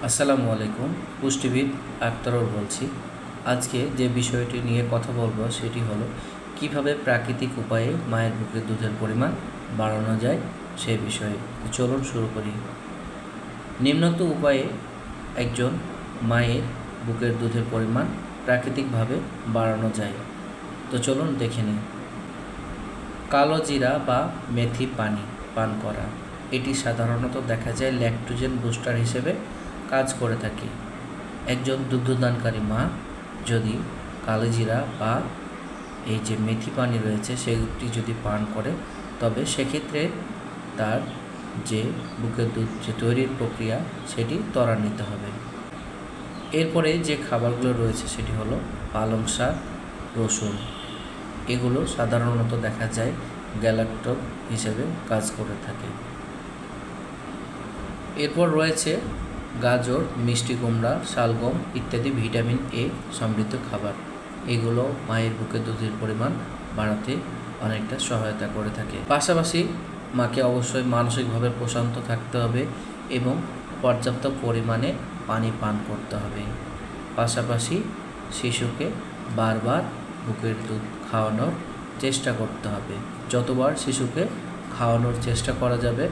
আসসালামু আলাইকুম। পুষ্টিবিদ আক্তারুর বলছি। আজকে যে বিষয়টি নিয়ে কথা বলবো সেটি হলো কিভাবে প্রাকৃতিক উপায়ে মায়ের বুকের দুধের পরিমাণ বাড়ানো যায় সেই বিষয়ে। চলুন শুরু করি। নিম্নোক্ত উপায়ে একজন মায়ের বুকের দুধের পরিমাণ প্রাকৃতিকভাবে বাড়ানো যায়। তো চলুন দেখে নিই। কালো জিরা বা মেথি পানি পান করা, এটি সাধারণত দেখা যায় ল্যাকটোজেন বুস্টার হিসেবে কাজ করে থাকে। একজন দুগ্ধদানকারী মা যদি কালোজিরা বা এই যে মেথি পানি রয়েছে সেটি যদি পান করে, তবে সেক্ষেত্রে তার যে বুকের দুধ যে তৈরির প্রক্রিয়া সেটি ত্বরান্বিত হবে। এরপরে যে খাবারগুলো রয়েছে সেটি হলো পালং শাক, রসুন। এগুলো সাধারণত দেখা যায় গ্যালাক্টক হিসেবে কাজ করে থাকে। এরপর রয়েছে গাজর, মিষ্টি কুমড়া, শালগম ইত্যাদি ভিটামিন এ সমৃদ্ধ খাবার। এগুলো মায়ের বুকের দুধের পরিমাণ বাড়াতে অনেকটা সহায়তা করে থাকে। পাশাপাশি মাকে অবশ্যই মানসিকভাবে প্রশান্ত থাকতে হবে এবং পর্যাপ্ত পরিমাণে পানি পান করতে হবে। পাশাপাশি শিশুকে বারবার বুকের দুধ খাওয়ানোর চেষ্টা করতে হবে। যতবার শিশুকে খাওয়ানোর চেষ্টা করা যাবে,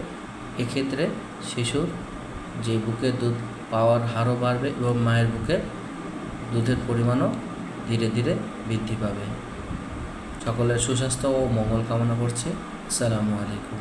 এক্ষেত্রে শিশুর যে বুকের দুধ পাওয়ার হারও বাড়বে এবং মায়ের বুকে দুধের পরিমাণও ধীরে ধীরে বৃদ্ধি পাবে। সকলের সুস্বাস্থ্য ও মঙ্গল কামনা করছি। আসসালামু আলাইকুম।